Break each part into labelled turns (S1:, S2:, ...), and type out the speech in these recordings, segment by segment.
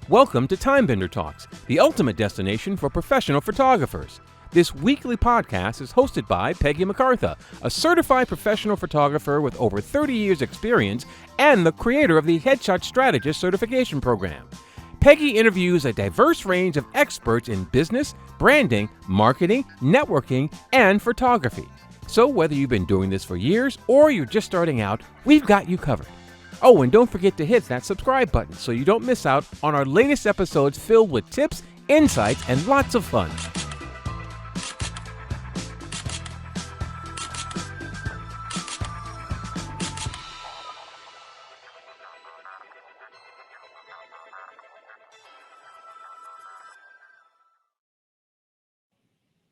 S1: Welcome to Timebender Talks, the ultimate destination for professional photographers. This weekly podcast is hosted by Peggy McCartha, a certified professional photographer with over 30 years experience and the creator of the Headshot Strategist certification program. Peggy interviews a diverse range of experts in business, branding, marketing, networking, and photography. So whether you've been doing this for years or you're just starting out, we've got you covered. Oh, and don't forget to hit that subscribe button so you don't miss out on our latest episodes filled with tips, insights, and lots of fun.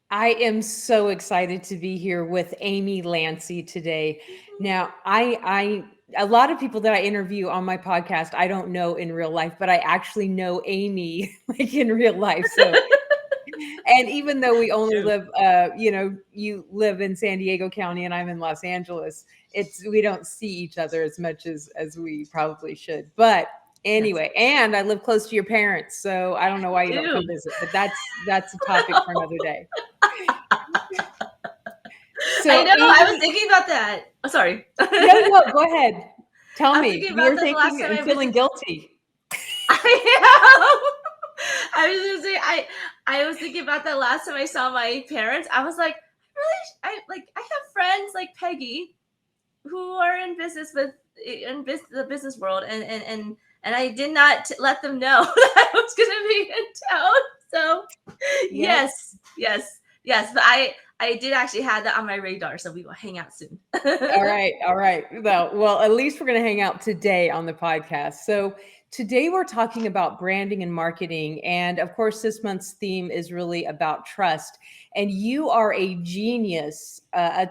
S2: I am so excited to be here with Amy Lanci today. Now, a lot of people that I interview on my podcast, I don't know in real life, but I actually know Amy like in real life. So, and even though we only live, you live in San Diego County and I'm in Los Angeles, we don't see each other as much as we probably should. But anyway, and I live close to your parents, so I don't know why you don't come visit, but that's a topic for another day.
S3: So I know. Amy, I was thinking about that. Oh, sorry.
S2: No, go ahead. Tell me. You're thinking and feeling guilty.
S3: I was gonna say I was thinking about that last time I saw my parents. I was like, really, I have friends like Peggy who are in business the business world, and I did not let them know that I was gonna be in town. So yes. But I did actually have that on my radar, so we will hang out soon.
S2: All right. Well, at least we're going to hang out today on the podcast. So today we're talking about branding and marketing. And of course, this month's theme is really about trust. And you are a genius, a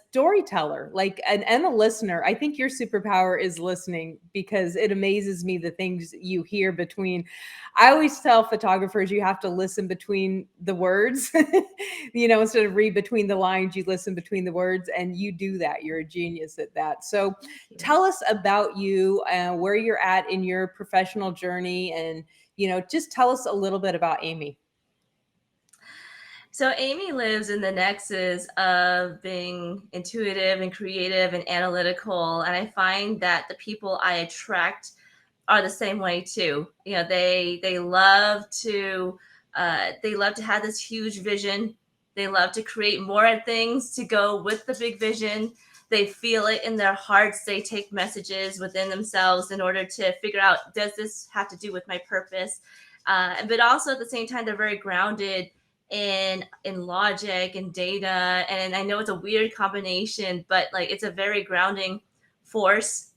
S2: storyteller, and a listener. I think your superpower is listening, because it amazes me the things you hear between. I always tell photographers you have to listen between the words, instead of read between the lines, you listen between the words, and you do that. You're a genius at that. So tell us about you, where you're at in your professional journey, and, just tell us a little bit about Amy.
S3: So Amy lives in the nexus of being intuitive and creative and analytical. And I find that the people I attract are the same way too. They love to have this huge vision. They love to create more things to go with the big vision. They feel it in their hearts. They take messages within themselves in order to figure out, does this have to do with my purpose? But also at the same time, they're very grounded in logic and data. And I know it's a weird combination, but it's a very grounding force.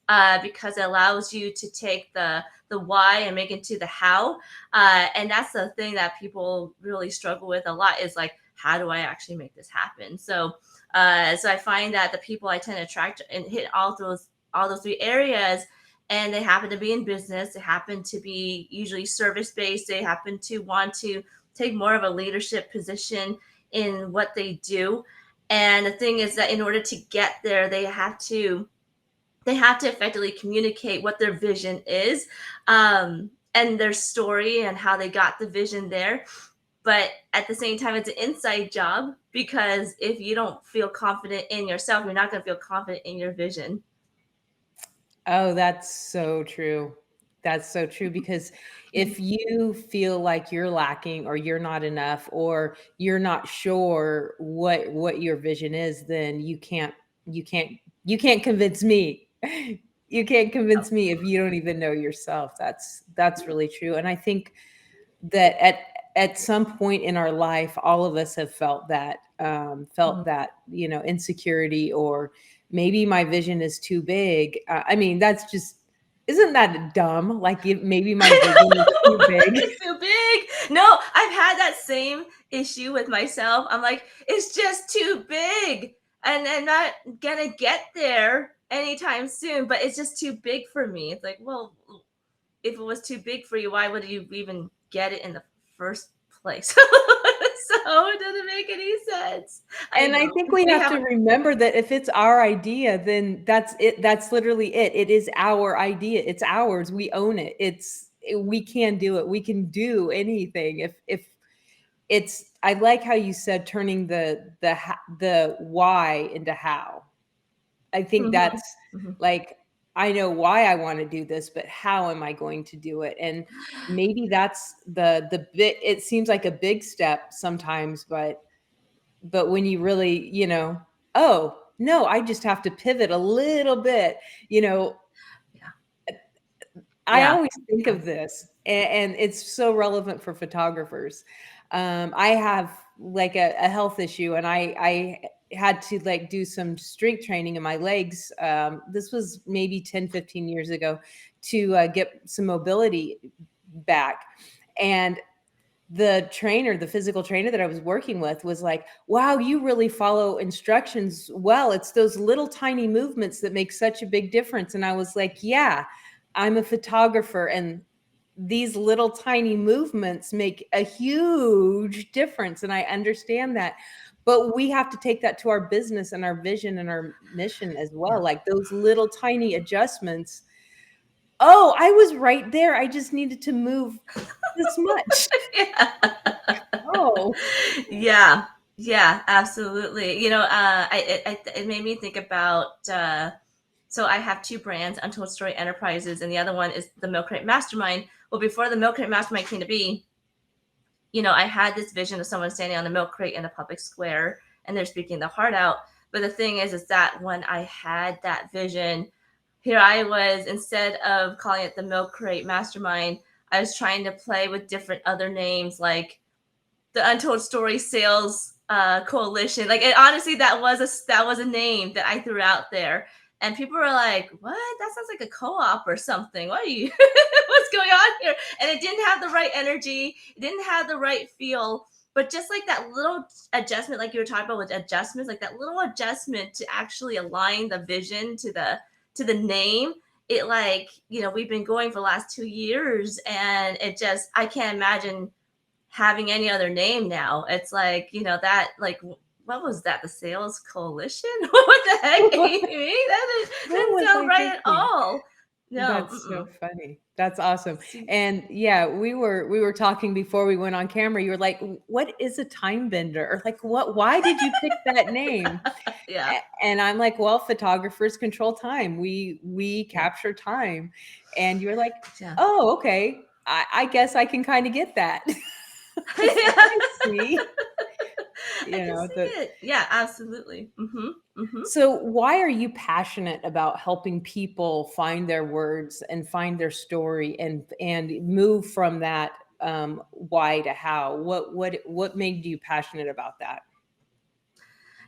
S3: Because it allows you to take the why and make it into the how. And that's the thing that people really struggle with a lot, is how do I actually make this happen? So I find that the people I tend to attract and hit all those three areas, and they happen to be in business, they happen to be usually service-based, they happen to want to take more of a leadership position in what they do. And the thing is that in order to get there, they have to effectively communicate what their vision is, and their story and how they got the vision there. But at the same time, it's an inside job, because if you don't feel confident in yourself, you're not going to feel confident in your vision.
S2: Oh, that's so true. That's so true, because if you feel like you're lacking, or you're not enough, or you're not sure what your vision is, then you can't convince me. You can't convince me if you don't even know yourself. That's really true. And I think that at some point in our life, all of us have felt that insecurity, or maybe my vision is too big. That's just, isn't that dumb? Maybe my vision is too big.
S3: It's too big. No, I've had that same issue with myself. I'm like, it's just too big, and I'm not gonna get there anytime soon, but it's just too big for me. It's like, well, if it was too big for you, why would you even get it in the first place? So it doesn't make any sense.
S2: And I think we have to remember that if it's our idea, then that's it. That's literally it. It is our idea. It's ours. We own it. It's we can do it. We can do anything if it's, I like how you said turning the why into how. I think
S3: Mhm.
S2: that's
S3: Mhm.
S2: like, I know why I want to do this, but how am I going to do it? And maybe that's the bit, it seems like a big step sometimes, but when you really, oh, no, I just have to pivot a little bit, you know,
S3: Yeah.
S2: I
S3: Yeah.
S2: always think
S3: Yeah.
S2: of this, and it's so relevant for photographers. I have like a health issue, and I had to like do some strength training in my legs. This was maybe 10, 15 years ago to get some mobility back. And the physical trainer that I was working with was like, wow, you really follow instructions well. It's those little tiny movements that make such a big difference. And I was like, yeah, I'm a photographer, and these little tiny movements make a huge difference. And I understand that. But we have to take that to our business and our vision and our mission as
S3: Yeah.
S2: well. Like those little tiny adjustments. Oh, I was right there. I just needed to move this much.
S3: Yeah.
S2: Oh.
S3: Yeah. Yeah, absolutely. It made me think about so I have two brands, Untold Story Enterprises, and the other one is the Milk Crate Mastermind. Well, before the Milk Crate Mastermind came to be, I had this vision of someone standing on the milk crate in a public square and they're speaking their heart out. But the thing is that when I had that vision, here I was, instead of calling it the Milk Crate Mastermind, I was trying to play with different other names like the Untold Story Sales Coalition. Like, honestly, that was a name that I threw out there, and people were like, "What? That sounds like a co-op or something. What are you? What's going on here?" And it didn't have the right energy. It didn't have the right feel. But just like that little adjustment, like you were talking about with adjustments, like that little adjustment to actually align the vision to the name, it, like, we've been going for the last 2 years, and it just, I can't imagine having any other name now. It's like, that, like, what was that? The Sales Coalition? What the heck, Amy? That
S2: What
S3: didn't
S2: was
S3: sound
S2: I
S3: right at
S2: thinking?
S3: all. No.
S2: That's so
S3: Mm-mm.
S2: funny. That's awesome.
S3: See,
S2: And yeah, we were talking before we went on camera. You were like, "What is a time bender?" Or like, "What? Why did you pick that name?"
S3: yeah,
S2: And I'm like, "Well, photographers control time. We
S3: yeah,
S2: capture time." And you're like,
S3: yeah.
S2: "Oh, okay. I guess I can kind of get that." I was like,
S3: Yeah.
S2: "I see."
S3: I
S2: You
S3: can
S2: know,
S3: see it. Yeah, absolutely. Mm-hmm.
S2: so, why are you passionate about helping people find their words and find their story and move from that why to how? What made you passionate about that?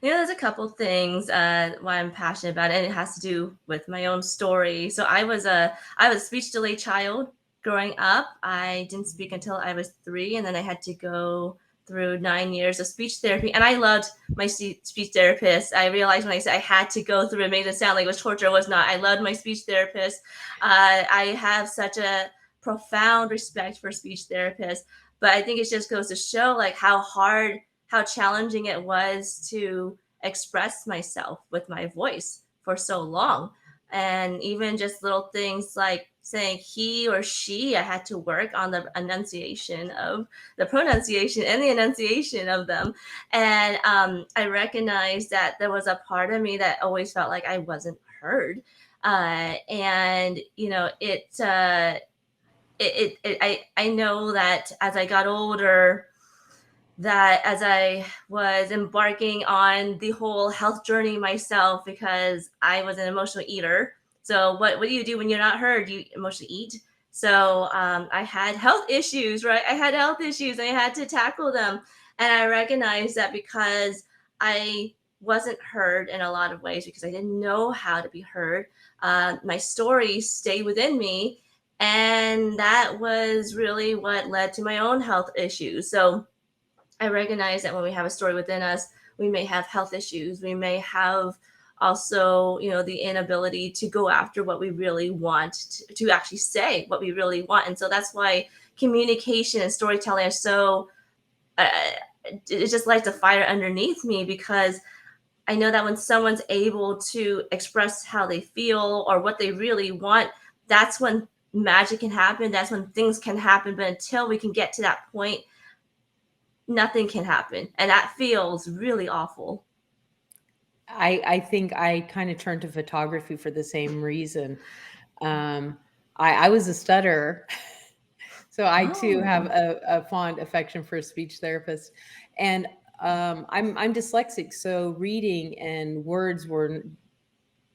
S3: There's a couple things why I'm passionate about it, and it has to do with my own story. So I was a speech delayed child growing up. I didn't speak until I was 3, and then I had to go through 9 years of speech therapy. And I loved my speech therapist. I realized when I said I had to go through it, made it sound like it was torture. It was not. I loved my speech therapist. I have such a profound respect for speech therapists, but I think it just goes to show like how challenging it was to express myself with my voice for so long. And even just little things like saying he or she, I had to work on the pronunciation and the enunciation of them. And I recognized that there was a part of me that always felt like I wasn't heard. And, I know that as I got older, that as I was embarking on the whole health journey myself, because I was an emotional eater. So what do you do when you're not heard? You emotionally eat. So I had health issues, right? I had health issues. I had to tackle them, and I recognized that because I wasn't heard in a lot of ways because I didn't know how to be heard. My story stayed within me, and that was really what led to my own health issues. So I recognize that when we have a story within us, we may have health issues. We may have also, the inability to go after what we really want, to actually say what we really want. And so that's why communication and storytelling are so, uh, it just lights a fire underneath me, because I know that when someone's able to express how they feel or what they really want, that's when magic can happen. That's when things can happen. But until we can get to that point, nothing can happen. And that feels really awful.
S2: I think I kind of turned to photography for the same reason. I was a stutterer, so I too have a fond affection for a speech therapist, and I'm dyslexic, so reading and words were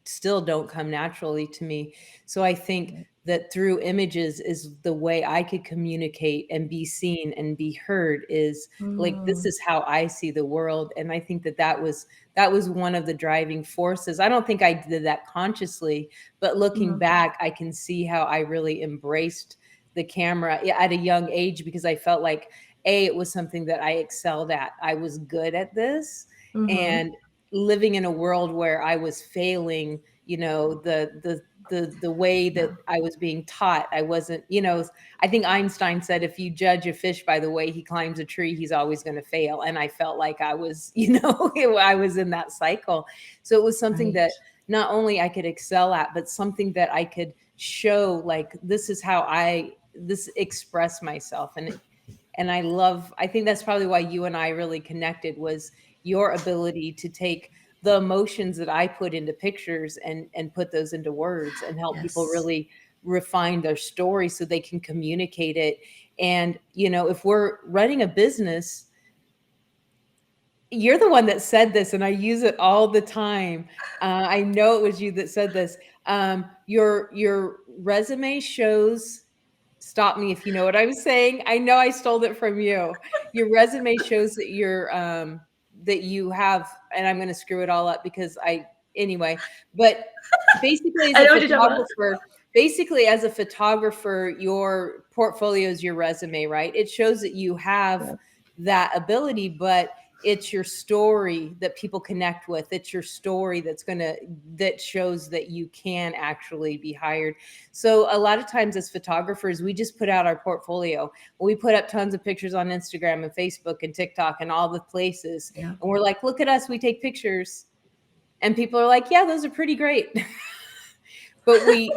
S2: still don't come naturally to me. So I think that through images is the way I could communicate and be seen and be heard, is like, this is how I see the world. And I think that that was one of the driving forces. I don't think I did that consciously, but looking back, I can see how I really embraced the camera at a young age, because I felt like, it was something that I excelled at. I was good at this. And living in a world where I was failing, the way that I was being taught, I wasn't, I think Einstein said, if you judge a fish by the way he climbs a tree, he's always going to fail. And I felt like I was, I was in that cycle. So it was something that not only I could excel at, but something that I could show, like, this is how this express myself. And I think that's probably why you and I really connected, was your ability to take the emotions that I put into pictures and put those into words and help people really refine their story so they can communicate it. And, if we're running a business, you're the one that said this, and I use it all the time. I know it was you that said this. Your resume shows, stop me if you know what I'm saying. I know I stole it from you. Your resume shows that that you have, and I'm going to screw it all up anyway, but basically as a photographer, your portfolio is your resume, right? It shows that you have that ability, but it's your story that people connect with. It's your story that shows that you can actually be hired. So a lot of times as photographers, we just put out our portfolio. We put up tons of pictures on Instagram and Facebook and TikTok and all the places. And we're like, look at us, we take pictures. And people are like, yeah, those are pretty great. But we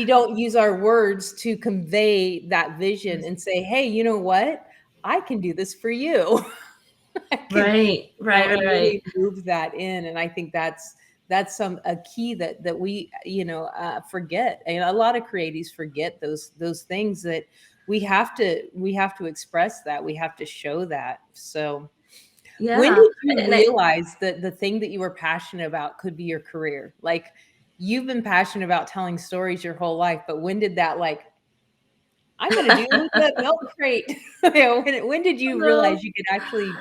S2: don't use our words to convey that vision and say, hey, you know what? I can do this for you.
S3: Right.
S2: Really move that in. And I think that's a key that we, forget. And a lot of creatives forget those things, that we have to express that. We have to show that. So when did you realize that the thing that you were passionate about could be your career? Like, you've been passionate about telling stories your whole life, but when did that, like, I'm going to do this at milk crate? When did you realize you could actually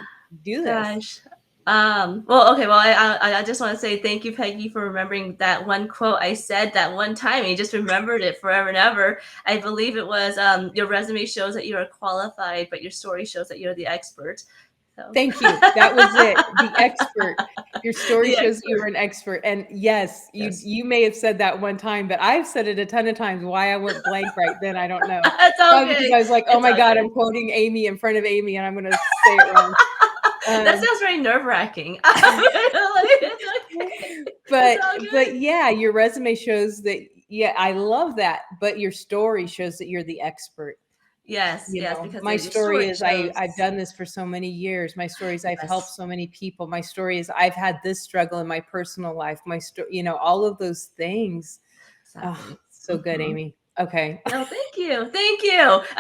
S2: do this?
S3: Well, okay. Well, I just want to say thank you, Peggy, for remembering that one quote I said that one time. You just remembered it forever and ever. I believe it was, your resume shows that you are qualified, but your story shows that you're the expert. So.
S2: Thank you. That was it. The expert. Your story shows that you're an expert. And yes, you may have said that one time, but I've said it a ton of times. Why I went blank right then, I don't know.
S3: It's all good.
S2: Because I was like, oh my God, I'm quoting Amy in front of Amy, and I'm going to say it wrong.
S3: That sounds very nerve-wracking.
S2: But yeah, your resume shows that. Yeah, I love that. But your story shows that you're the expert.
S3: Yes, because
S2: my story is I've done this for so many years. My story is I've helped so many people. My story is I've had this struggle in my personal life. My story, all of those things. Exactly. Oh, so good, Amy. Okay.
S3: No, thank you.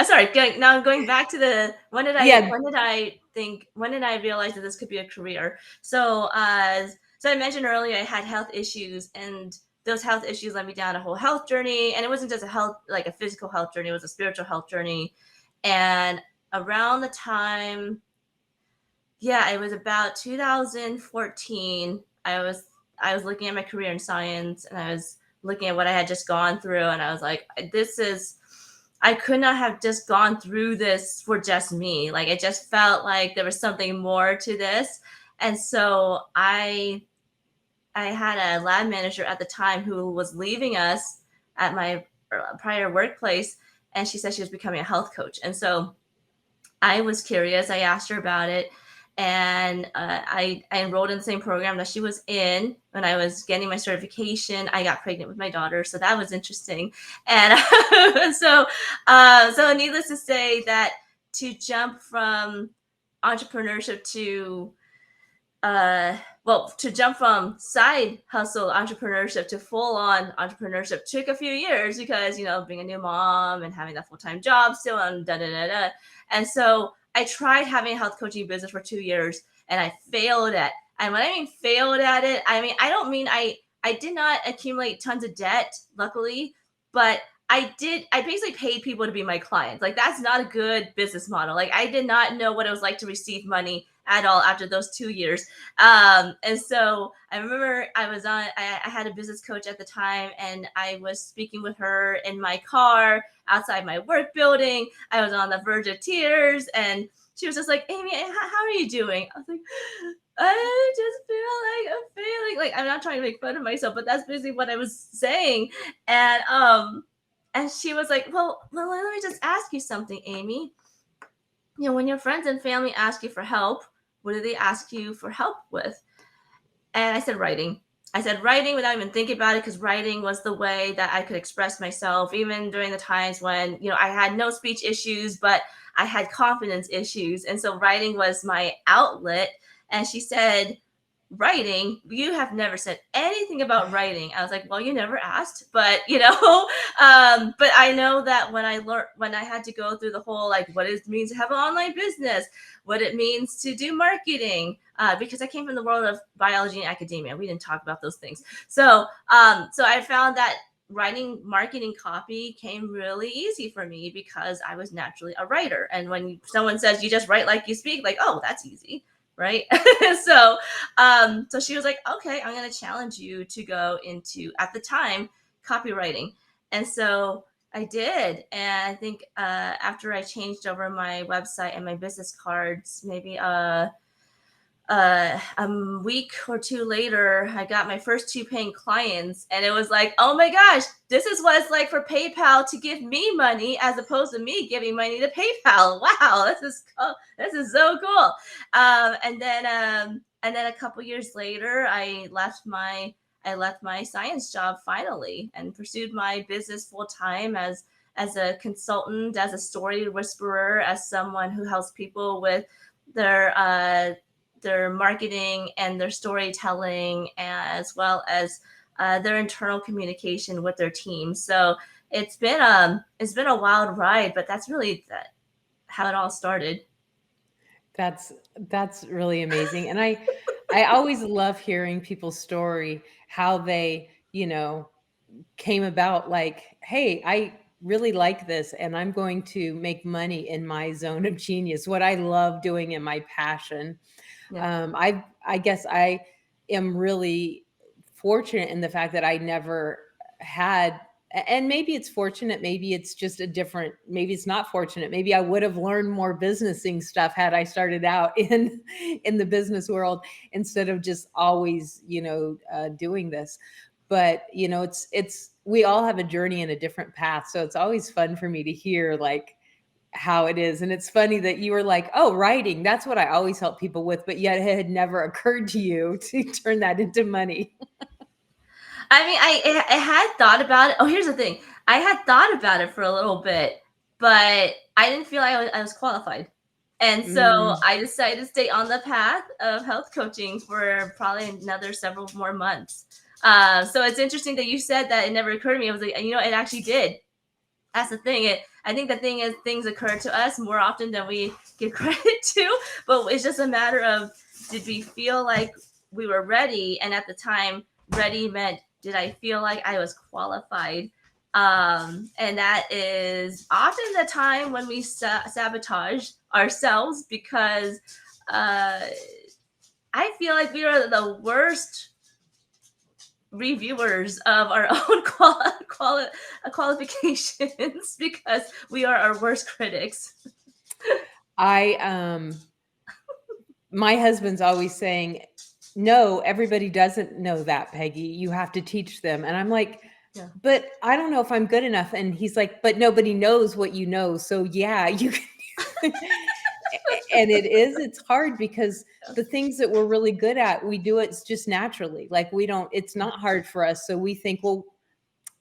S3: Sorry. Now going back to when did I realize that this could be a career? So I mentioned earlier, I had health issues, and those health issues led me down a whole health journey. And it wasn't just a physical health journey, it was a spiritual health journey. And around the time, it was about 2014, I was looking at my career in science, and I was looking at what I had just gone through, and I was like, I could not have just gone through this for just me. Like, it just felt like there was something more to this. And so I had a lab manager at the time who was leaving us at my prior workplace, and she said she was becoming a health coach. And so I was curious. I asked her about it, And I enrolled in the same program that she was in. When I was getting my certification, I got pregnant with my daughter, so that was interesting. And so needless to say that to jump from entrepreneurship to to jump from side hustle entrepreneurship to full on entrepreneurship took a few years because, being a new mom and having that full time job still and da da da da. And so I tried having a health coaching business for 2 years and I failed at. And when I mean failed at it, I don't mean I did not accumulate tons of debt, luckily, but I basically paid people to be my clients. Like, that's not a good business model. Like, I did not know what it was like to receive money at all after those 2 years. And so I remember I had a business coach at the time, and I was speaking with her in my car outside my work building. I was on the verge of tears, and she was just like, Amy, how are you doing? I was like, I just feel like I'm failing. Like, I'm not trying to make fun of myself, but that's basically what I was saying. And she was like, well, let me just ask you something, Amy. When your friends and family ask you for help, what do they ask you for help with? And I said writing. I said writing without even thinking about it, because writing was the way that I could express myself, even during the times when, I had no speech issues, but I had confidence issues. And so writing was my outlet. And she said, writing, you have never said anything about writing. I was like, well, you never asked, but but I know that when I had to go through the whole, like, what it means to have an online business, what it means to do marketing, because I came from the world of biology and academia. We didn't talk about those things. So I found that writing marketing copy came really easy for me because I was naturally a writer. And when someone says you just write like you speak, like, oh, that's easy. Right. So she was like, okay, I'm going to challenge you to go into, at the time, copywriting. And so I did. And I think after I changed over my website and my business cards, maybe a week or two later, I got my first 2 paying clients, and it was like, oh my gosh, this is what it's like for PayPal to give me money as opposed to me giving money to PayPal. Wow, this is cool. This is so cool. And then a couple years later, I left my science job finally and pursued my business full time as a consultant, as a story whisperer, as someone who helps people with their marketing and their storytelling, as well as their internal communication with their team. So it's been a wild ride, but that's really how it all started.
S2: That's really amazing. And I always love hearing people's story, how they, came about, like, hey, I really like this and I'm going to make money in my zone of genius, what I love doing in my passion.
S3: Yeah.
S2: I guess I am really fortunate in the fact that I never had, and maybe it's fortunate, maybe it's just maybe it's not fortunate. Maybe I would have learned more businessing stuff had I started out in the business world instead of just always, doing this. But, we all have a journey and a different path. So it's always fun for me to hear, like, how it is. And it's funny that you were like, oh, writing, that's what I always help people with, but yet it had never occurred to you to turn that into money.
S3: I mean, I had thought about it. Oh, here's the thing. I had thought about it for a little bit, but I didn't feel like I was qualified. And so I decided to stay on the path of health coaching for probably another several more months. So it's interesting that you said that it never occurred to me. I was like, it actually did. That's the thing. I think the thing is, things occur to us more often than we give credit to, but it's just a matter of, did we feel like we were ready? And at the time, ready meant, did I feel like I was qualified? And that is often the time when we sabotage ourselves, because I feel like we are the worst reviewers of our own qualifications because we are our worst critics.
S2: My husband's always saying, no, everybody doesn't know that, Peggy. You have to teach them. And I'm like, yeah, but I don't know if I'm good enough. And he's like, but nobody knows what you know. So yeah, you can. And it's hard because the things that we're really good at, we do it just naturally. Like it's not hard for us. So we think, well,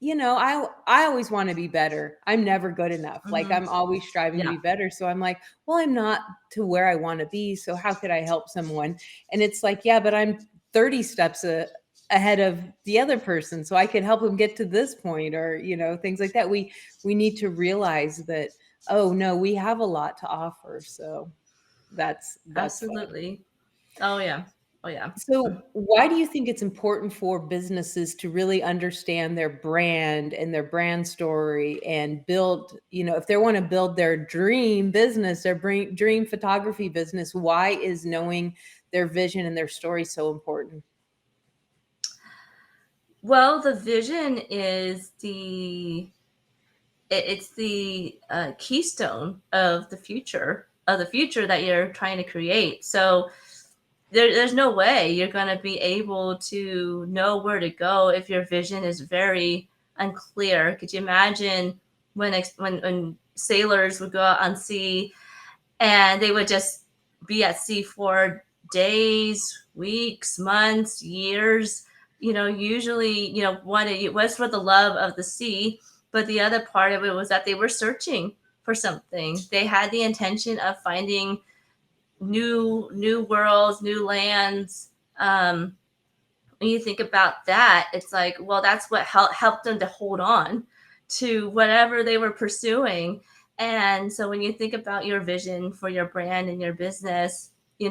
S2: I always want to be better. I'm never good enough. Like I'm always striving to
S3: Yeah.
S2: be better. So I'm like, well, I'm not to where I want to be. So how could I help someone? And it's like, yeah, but I'm 30 steps ahead of the other person. So I could help them get to this point, or, things like that. We need to realize that, oh no, we have a lot to offer. So that's fun.
S3: Absolutely. Oh yeah. Oh yeah.
S2: So, why do you think it's important for businesses to really understand their brand and their brand story and build, if they want to build their dream business, their dream photography business, why is knowing their vision and their story so important?
S3: Well, the vision is it's the keystone of the future that you're trying to create. So there's no way you're going to be able to know where to go if your vision is very unclear. Could you imagine when sailors would go out on sea and they would just be at sea for days, weeks, months, years? Usually, one, it was for the love of the sea, but the other part of it was that they were searching for something. They had the intention of finding new worlds, new lands. When you think about that, it's like, well, that's what helped them to hold on to whatever they were pursuing. And so when you think about your vision for your brand and your business, I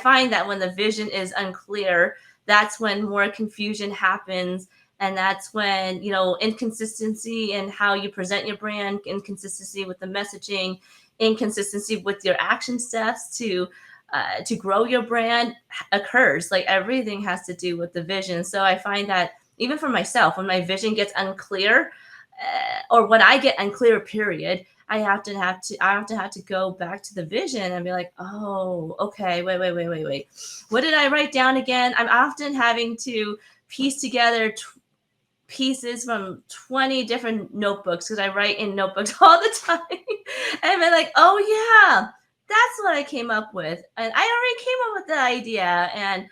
S3: find that when the vision is unclear, that's when more confusion happens. And that's when, inconsistency in how you present your brand, inconsistency with the messaging, inconsistency with your action steps to grow your brand occurs. Like everything has to do with the vision. So I find that even for myself, when my vision gets unclear, or when I get unclear, period, I often have to go back to the vision and be like, oh, okay, wait. What did I write down again? I'm often having to piece together pieces from 20 different notebooks because I write in notebooks all the time. And I'm like, oh yeah, that's what I came up with. And I already came up with the idea. And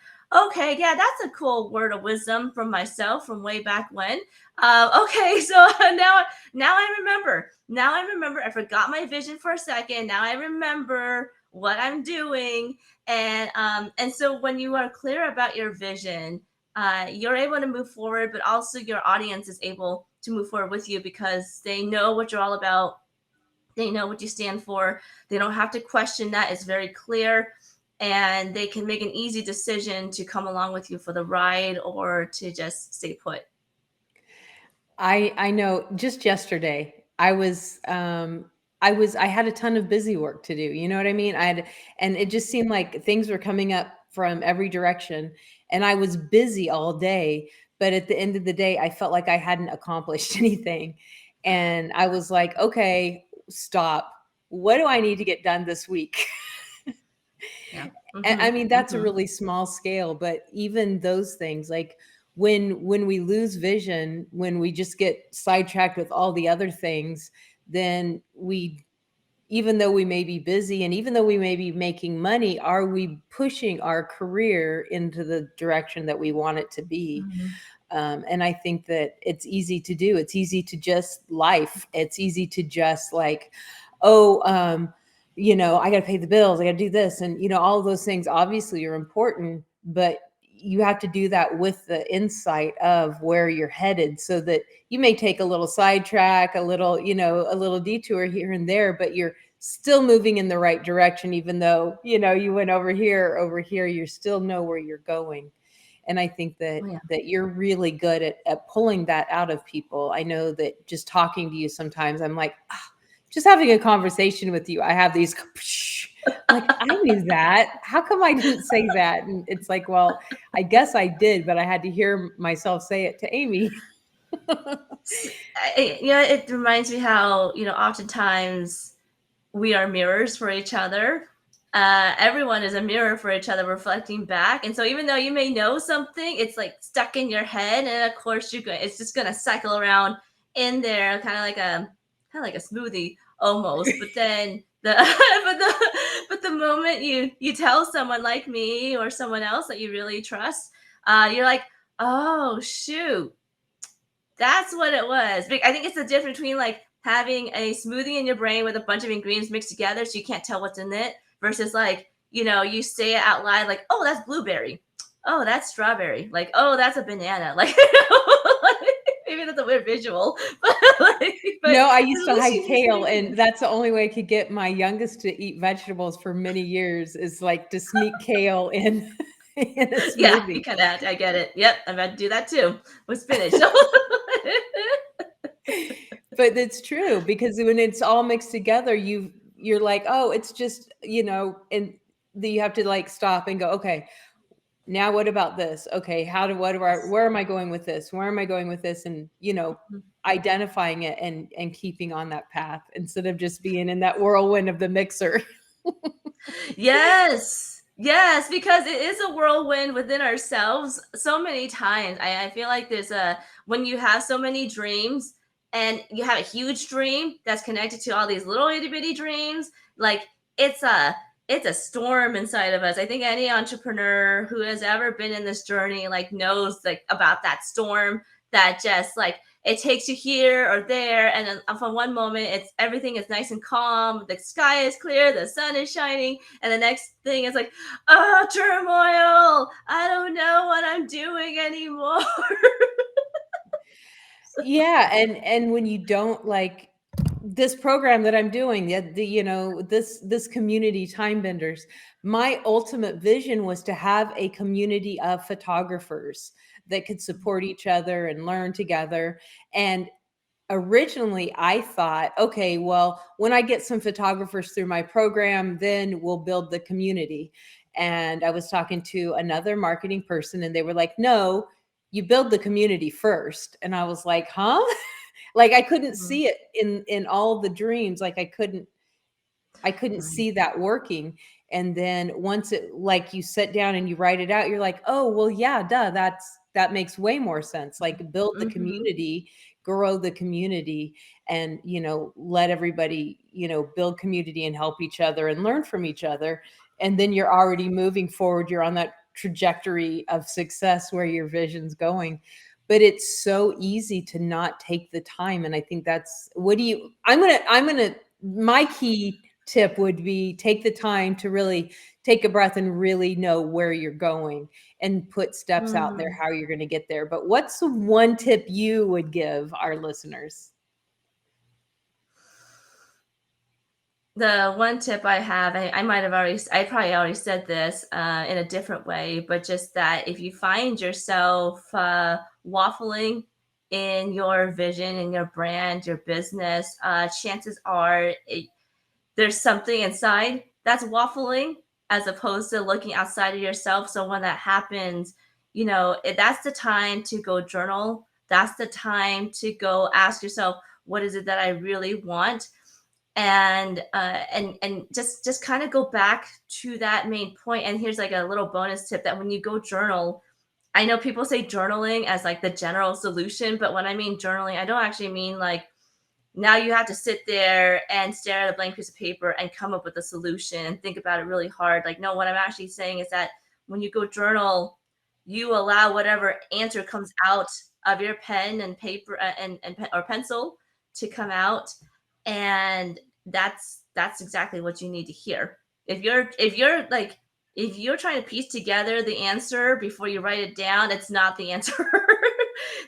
S3: okay, yeah, that's a cool word of wisdom from myself from way back when. Okay, so now I remember. Now I remember. I forgot my vision for a second. Now I remember what I'm doing. And so when you are clear about your vision, you're able to move forward, but also your audience is able to move forward with you because they know what you're all about. They know what you stand for. They don't have to question that. It's very clear, and they can make an easy decision to come along with you for the ride or to just stay put.
S2: I know just yesterday I had a ton of busy work to do. You know what I mean? And it just seemed like things were coming up from every direction, and I was busy all day, but at the end of the day, I felt like I hadn't accomplished anything. And I was like, okay, stop. What do I need to get done this week?
S3: Yeah.
S2: And I mean, that's a
S3: Mhm.
S2: really small scale, but even those things, like when we lose vision, when we just get sidetracked with all the other things, then even though we may be busy and even though we may be making money, are we pushing our career into the direction that we want it to be?
S3: Mhm.
S2: And I think that it's easy to do. It's easy to just life. It's easy to just like, oh, I got to pay the bills. I got to do this. And, all of those things obviously are important, but you have to do that with the insight of where you're headed so that you may take a little sidetrack, a little detour here and there, but you're still moving in the right direction, even though, you went over here, you still know where you're going. And I think that
S3: Oh, yeah.
S2: that you're really good at pulling that out of people. I know that just talking to you sometimes, I'm like, just having a conversation with you, I have these like, I knew that. How come I didn't say that? And it's like, well, I guess I did, but I had to hear myself say it to Amy.
S3: It reminds me how, oftentimes we are mirrors for each other. Everyone is a mirror for each other, reflecting back. And so, even though you may know something, it's like stuck in your head, and of course, it's just gonna cycle around in there, kind of like a smoothie almost. But then the moment you tell someone like me or someone else that you really trust, you're like, oh shoot, that's what it was. I think it's the difference between like having a smoothie in your brain with a bunch of ingredients mixed together so you can't tell what's in it versus like, you say it out loud like, oh, that's blueberry. Oh, that's strawberry. Like, oh, that's a banana. Like, maybe that's a weird visual. But
S2: No, I used
S3: at
S2: to
S3: least
S2: hide
S3: you
S2: kale,
S3: say
S2: and that's the only way I could get my youngest to eat vegetables for many years is like to sneak kale in in a
S3: yeah, you
S2: smoothie.
S3: kind of I get it. Yep, I'm about to do that too with spinach.
S2: But it's true because when it's all mixed together, you're like, oh, it's just, and you have to like stop and go, okay, now what about this? Okay, where am I going with this? Where am I going with this? And identifying it and keeping on that path instead of just being in that whirlwind of the mixer.
S3: Yes, because it is a whirlwind within ourselves so many times. I feel like when you have so many dreams and you have a huge dream that's connected to all these little itty bitty dreams, like it's a storm inside of us. I think any entrepreneur who has ever been in this journey like knows like about that storm that just like it takes you here or there, and then from one moment everything is nice and calm, the sky is clear, the sun is shining, and the next thing is like, oh, turmoil, I don't know what I'm doing anymore.
S2: Yeah, and when you don't like this program that I'm doing, this community time benders, my ultimate vision was to have a community of photographers that could support each other and learn together. And originally I thought, okay, well, when I get some photographers through my program, then we'll build the community. And I was talking to another marketing person and they were like, no, you build the community first. And I was like, huh? Like I couldn't see it in all the dreams. Like I couldn't see that working. And then once it, like you sit down and you write it out, you're like, oh, well, yeah, duh, that makes way more sense. Like build the community, grow the community, and, let everybody, build community and help each other and learn from each other. And then you're already moving forward. You're on that trajectory of success where your vision's going. But it's so easy to not take the time. And I think that's, my key tip would be take the time to really take a breath and really know where you're going and put steps out there, how you're going to get there. But what's the one tip you would give our listeners?
S3: The one tip I have, I probably already said this in a different way, but just that if you find yourself waffling in your vision, in your brand, your business, chances are there's something inside that's waffling as opposed to looking outside of yourself. So when that happens, that's the time to go journal. That's the time to go ask yourself, what is it that I really want? And just kind of go back to that main point. And here's like a little bonus tip that when you go journal, I know people say journaling as like the general solution, but when I mean journaling, I don't actually mean like now you have to sit there and stare at a blank piece of paper and come up with a solution and think about it really hard. Like, no, what I'm actually saying is that when you go journal, you allow whatever answer comes out of your pen and paper or pencil to come out. And that's exactly what you need to hear. If you're trying to piece together the answer before you write it down, it's not the answer.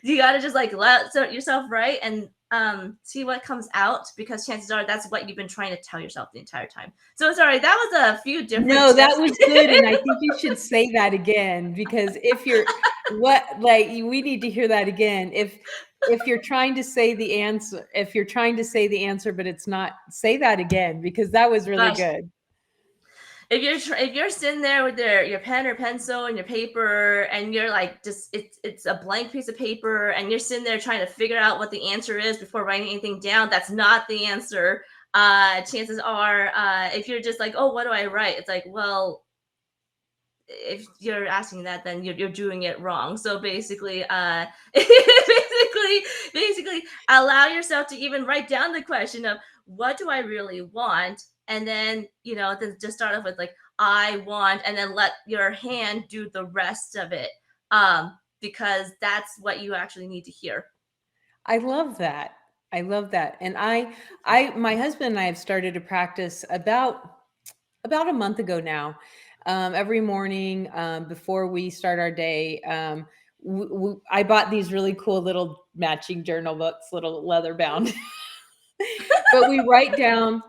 S3: You got to just like let yourself write and see what comes out, because chances are that's what you've been trying to tell yourself the entire time. So sorry, that was a few different
S2: No, that
S3: tips.
S2: was good. And I think you should say that again, because we need to hear that again. If you're trying to say the answer, but it's not, say that again, because that was really
S3: Gosh.
S2: good.
S3: If you're sitting there with your pen or pencil and your paper, and you're like just it's a blank piece of paper, and you're sitting there trying to figure out what the answer is before writing anything down, that's not the answer. Chances are, if you're just like, oh, what do I write? It's like, well, if you're asking that, then you're doing it wrong. So basically, basically allow yourself to even write down the question of what do I really want? And then, then just start off with like, I want, and then let your hand do the rest of it. Because that's what you actually need to hear.
S2: I love that. I love that. And my husband and I have started to practice about a month ago now. Every morning, before we start our day, I bought these really cool little matching journal books, little leather bound. But we write down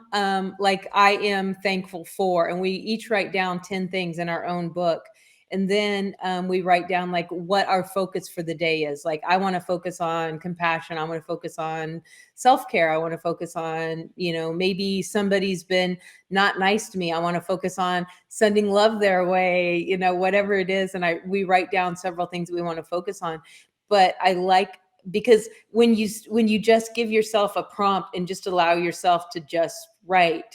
S2: like I am thankful for, and we each write down 10 things in our own book. And then we write down like what our focus for the day is. Like, I want to focus on compassion. I want to focus on self-care. I want to focus on, maybe somebody's been not nice to me. I want to focus on sending love their way, whatever it is. And we write down several things that we want to focus on. But I like, because when you just give yourself a prompt and just allow yourself to just write,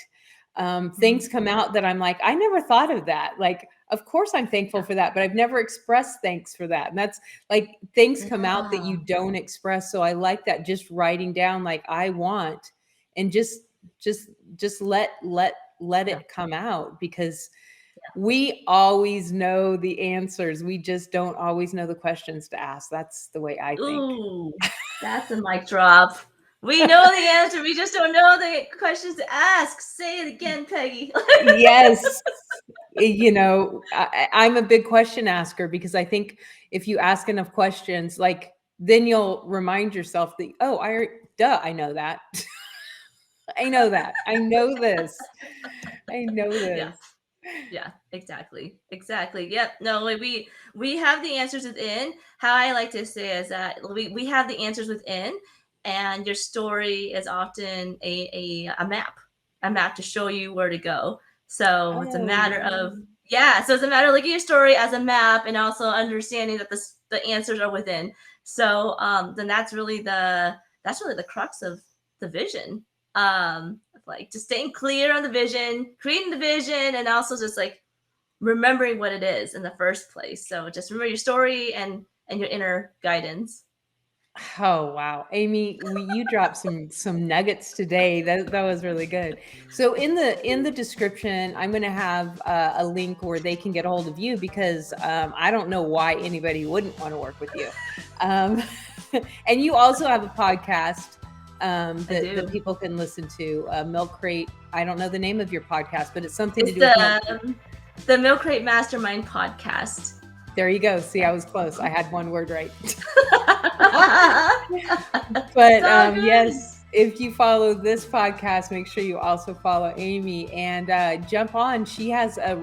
S2: things come out that I'm like, I never thought of that. Like, of course I'm thankful for that, but I've never expressed thanks for that. And that's like, things come out that you don't express. So I like that, just writing down like I want, and just let it come out, because we always know the answers. We just don't always know the questions to ask. That's the way I think.
S3: Ooh, that's a mic drop. We know the answer. We just don't know the questions to ask. Say it again, Peggy.
S2: Yes. I'm a big question asker, because I think if you ask enough questions, like, then you'll remind yourself that, oh, I know that. I know that. I know this. I know this.
S3: Yeah, exactly. Yep. No, we have the answers within. How I like to say is that we have the answers within, and your story is often a map to show you where to go. So it's a matter of so it's a matter of looking at your story as a map, and also understanding that the answers are within. So then that's really the crux of the vision. Like just staying clear on the vision, creating the vision, and also just like remembering what it is in the first place. So just remember your story and your inner guidance.
S2: Oh, wow. Amy, you dropped some nuggets today. That was really good. So in the description, I'm going to have a link where they can get a hold of you, because I don't know why anybody wouldn't want to work with you. And you also have a podcast that people can listen to, Milk Crate. I don't know the name of your podcast, but it's something to do with
S3: the Milk Crate Mastermind podcast.
S2: There you go. See, I was close. I had one word right. But yes, if you follow this podcast, make sure you also follow Amy, and jump on. She has a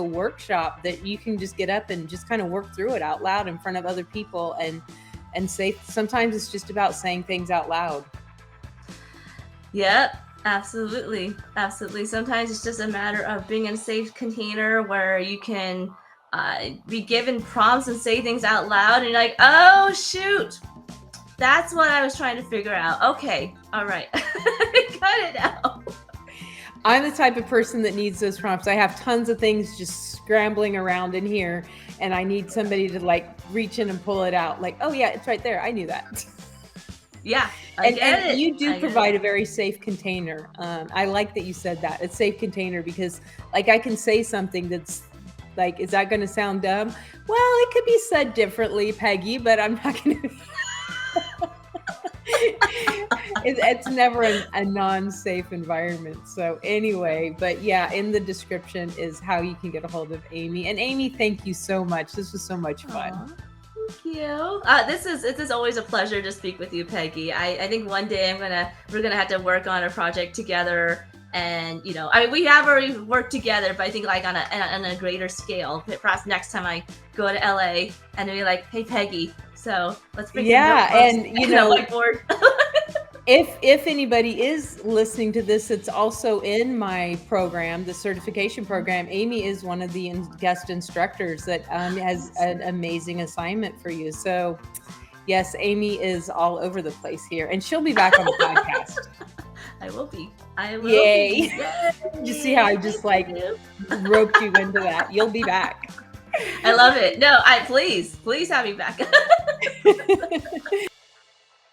S2: workshop that you can just get up and just kind of work through it out loud in front of other people, and say. Sometimes it's just about saying things out loud.
S3: Yep, absolutely. Sometimes it's just a matter of being in a safe container where you can be given prompts and say things out loud, and you're like, oh shoot, that's what I was trying to figure out. Okay, all right, got it now.
S2: I'm the type of person that needs those prompts. I have tons of things just scrambling around in here, and I need somebody to like reach in and pull it out. Like, oh yeah, it's right there. I knew that.
S3: Yeah.
S2: And you do provide a very safe container. I like that you said that. It's safe container, because like I can say something that's like, is that going to sound dumb? Well, it could be said differently, Peggy, but I'm not going to. It's never a non-safe environment. So anyway, but yeah, in the description is how you can get a hold of Amy. And Amy, thank you so much. This was so much fun.
S3: Aww. Thank you. This is always a pleasure to speak with you, Peggy. I think one day we're gonna have to work on a project together, and we have already worked together, but I think like on a greater scale. Perhaps next time I go to LA and be like, hey Peggy, so let's bring
S2: and
S3: whiteboard.
S2: If anybody is listening to this, it's also in my program, the certification program. Amy is one of the guest instructors that has an amazing assignment for you. So yes, Amy is all over the place here, and she'll be back on the podcast.
S3: I will be.
S2: Yay. You see how I just like roped you into that? You'll be back.
S3: I love it. No, please have me back.